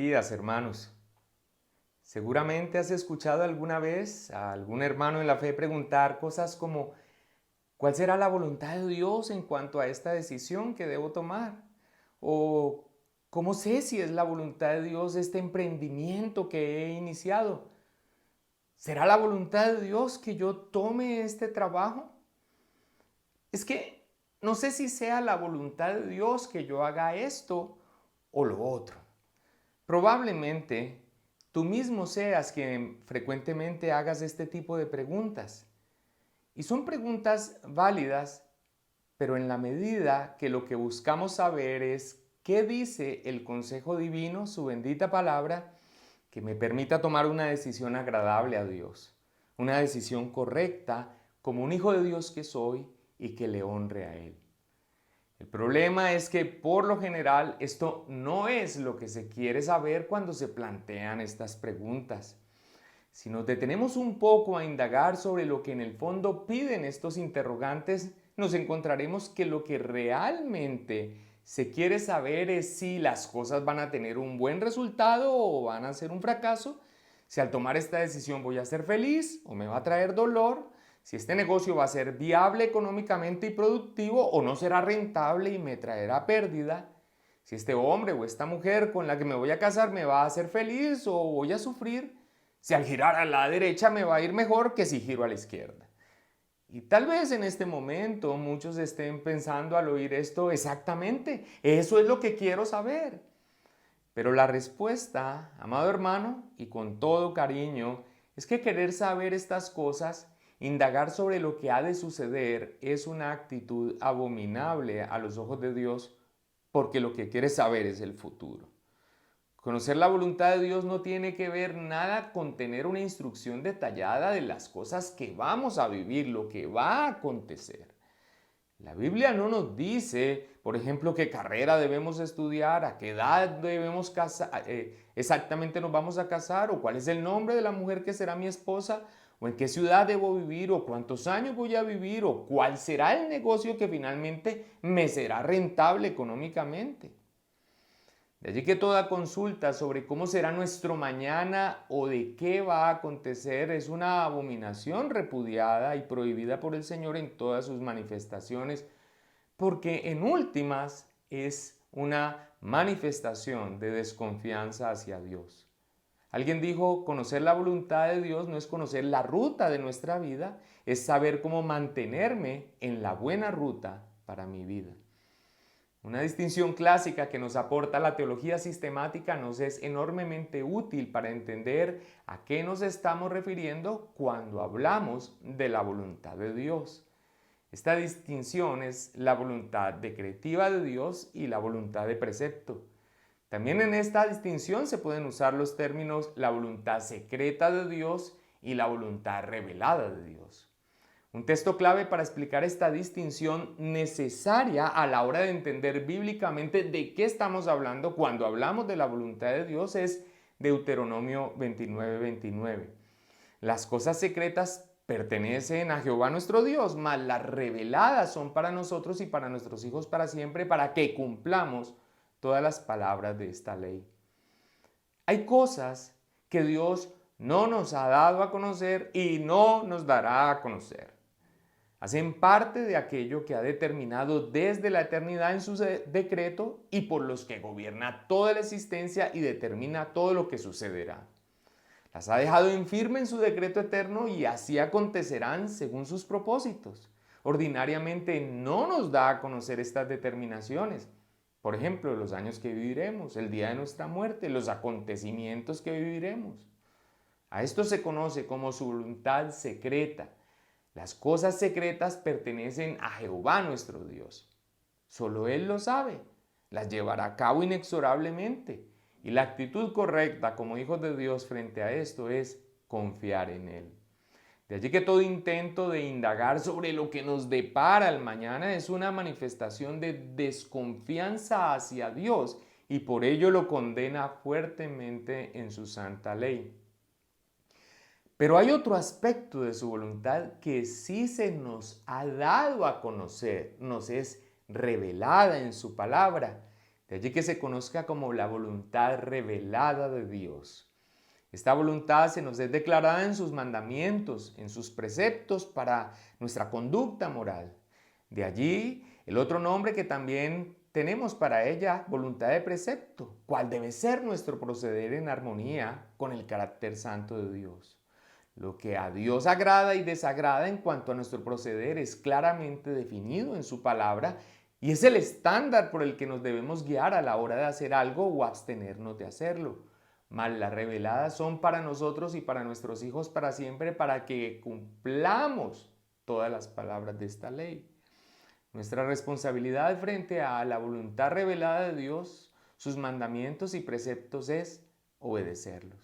días, hermanos. Seguramente has escuchado alguna vez a algún hermano en la fe preguntar cosas como ¿cuál será la voluntad de Dios en cuanto a esta decisión que debo tomar? O ¿cómo sé si es la voluntad de Dios este emprendimiento que he iniciado? ¿Será la voluntad de Dios que yo tome este trabajo? Es que no sé si sea la voluntad de Dios que yo haga esto o lo otro. Probablemente tú mismo seas quien frecuentemente hagas este tipo de preguntas. Y son preguntas válidas, pero en la medida que lo que buscamos saber es qué dice el consejo divino, su bendita palabra, que me permita tomar una decisión agradable a Dios, una decisión correcta como un hijo de Dios que soy y que le honre a Él. El problema es que por lo general esto no es lo que se quiere saber cuando se plantean estas preguntas. Si nos detenemos un poco a indagar sobre lo que en el fondo piden estos interrogantes, nos encontraremos que lo que realmente se quiere saber es si las cosas van a tener un buen resultado o van a ser un fracaso, si al tomar esta decisión voy a ser feliz o me va a traer dolor, si este negocio va a ser viable económicamente y productivo o no será rentable y me traerá pérdida, si este hombre o esta mujer con la que me voy a casar me va a hacer feliz o voy a sufrir, si al girar a la derecha me va a ir mejor que si giro a la izquierda. Y tal vez en este momento muchos estén pensando al oír esto exactamente, eso es lo que quiero saber. Pero la respuesta, amado hermano, y con todo cariño, es que querer saber estas cosas, indagar sobre lo que ha de suceder, es una actitud abominable a los ojos de Dios, porque lo que quiere saber es el futuro. Conocer la voluntad de Dios no tiene que ver nada con tener una instrucción detallada de las cosas que vamos a vivir, lo que va a acontecer. La Biblia no nos dice, por ejemplo, qué carrera debemos estudiar, a qué edad debemos casar, exactamente nos vamos a casar, o cuál es el nombre de la mujer que será mi esposa, o en qué ciudad debo vivir, o cuántos años voy a vivir, o cuál será el negocio que finalmente me será rentable económicamente. De allí que toda consulta sobre cómo será nuestro mañana o de qué va a acontecer es una abominación repudiada y prohibida por el Señor en todas sus manifestaciones, porque en últimas es una manifestación de desconfianza hacia Dios. Alguien dijo, conocer la voluntad de Dios no es conocer la ruta de nuestra vida, es saber cómo mantenerme en la buena ruta para mi vida. Una distinción clásica que nos aporta la teología sistemática nos es enormemente útil para entender a qué nos estamos refiriendo cuando hablamos de la voluntad de Dios. Esta distinción es la voluntad decretiva de Dios y la voluntad de precepto. También en esta distinción se pueden usar los términos la voluntad secreta de Dios y la voluntad revelada de Dios. Un texto clave para explicar esta distinción necesaria a la hora de entender bíblicamente de qué estamos hablando cuando hablamos de la voluntad de Dios es Deuteronomio 29:29. Las cosas secretas pertenecen a Jehová nuestro Dios, mas las reveladas son para nosotros y para nuestros hijos para siempre, para que cumplamos todas las palabras de esta ley. Hay cosas que Dios no nos ha dado a conocer y no nos dará a conocer. Hacen parte de aquello que ha determinado desde la eternidad en su decreto y por los que gobierna toda la existencia y determina todo lo que sucederá. Las ha dejado en firme en su decreto eterno y así acontecerán según sus propósitos. Ordinariamente no nos da a conocer estas determinaciones. Por ejemplo, los años que viviremos, el día de nuestra muerte, los acontecimientos que viviremos. A esto se conoce como su voluntad secreta. Las cosas secretas pertenecen a Jehová nuestro Dios. Solo Él lo sabe. Las llevará a cabo inexorablemente. Y la actitud correcta como hijos de Dios frente a esto es confiar en Él. De allí que todo intento de indagar sobre lo que nos depara el mañana es una manifestación de desconfianza hacia Dios y por ello lo condena fuertemente en su santa ley. Pero hay otro aspecto de su voluntad que sí se nos ha dado a conocer, nos es revelada en su palabra, De allí que se conozca como la voluntad revelada de Dios. Esta voluntad se nos es declarada en sus mandamientos, en sus preceptos para nuestra conducta moral. De allí el otro nombre que también tenemos para ella, voluntad de precepto, cuál debe ser nuestro proceder en armonía con el carácter santo de Dios. Lo que a Dios agrada y desagrada en cuanto a nuestro proceder es claramente definido en su palabra y es el estándar por el que nos debemos guiar a la hora de hacer algo o abstenernos de hacerlo. Mas las reveladas son para nosotros y para nuestros hijos para siempre, para que cumplamos todas las palabras de esta ley. Nuestra responsabilidad frente a la voluntad revelada de Dios, sus mandamientos y preceptos es obedecerlos.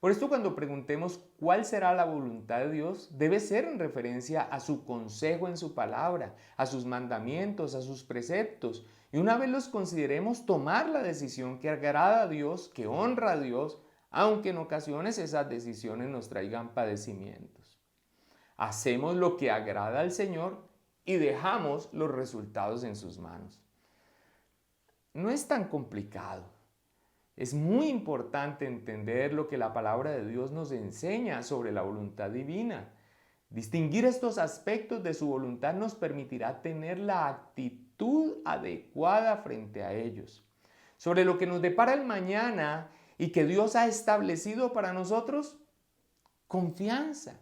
Por esto, cuando preguntemos cuál será la voluntad de Dios, debe ser en referencia a su consejo en su palabra, a sus mandamientos, a sus preceptos. Y una vez los consideremos, tomar la decisión que agrada a Dios, que honra a Dios, aunque en ocasiones esas decisiones nos traigan padecimientos. Hacemos lo que agrada al Señor y dejamos los resultados en sus manos. No es tan complicado. Es muy importante entender lo que la palabra de Dios nos enseña sobre la voluntad divina. Distinguir estos aspectos de su voluntad nos permitirá tener la actitud adecuada frente a ellos. Sobre lo que nos depara el mañana y que Dios ha establecido para nosotros, confianza.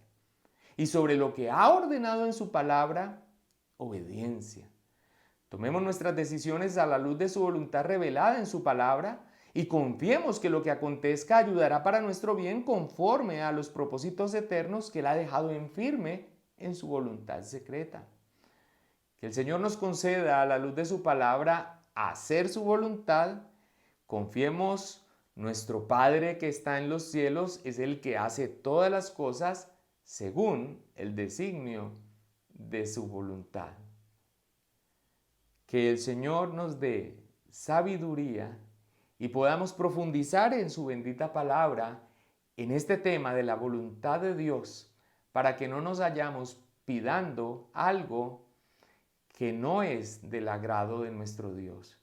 Y sobre lo que ha ordenado en su palabra, obediencia. Tomemos nuestras decisiones a la luz de su voluntad revelada en su palabra y confiemos que lo que acontezca ayudará para nuestro bien conforme a los propósitos eternos que Él ha dejado en firme en su voluntad secreta. Que el Señor nos conceda a la luz de su palabra hacer su voluntad. Confiemos, nuestro Padre que está en los cielos es el que hace todas las cosas según el designio de su voluntad. Que el Señor nos dé sabiduría y podamos profundizar en su bendita palabra en este tema de la voluntad de Dios para que no nos hallamos pidiendo algo que no es del agrado de nuestro Dios,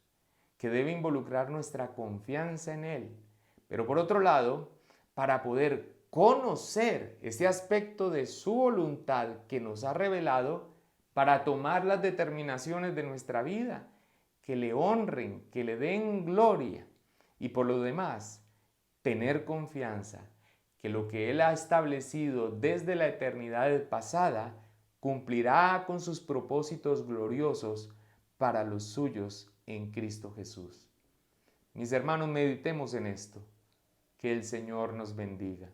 que debe involucrar nuestra confianza en Él. Pero por otro lado, para poder conocer este aspecto de su voluntad que nos ha revelado, para tomar las determinaciones de nuestra vida, que le honren, que le den gloria y por lo demás, tener confianza que lo que Él ha establecido desde la eternidad pasada cumplirá con sus propósitos gloriosos para los suyos en Cristo Jesús. Mis hermanos, meditemos en esto. Que el Señor nos bendiga.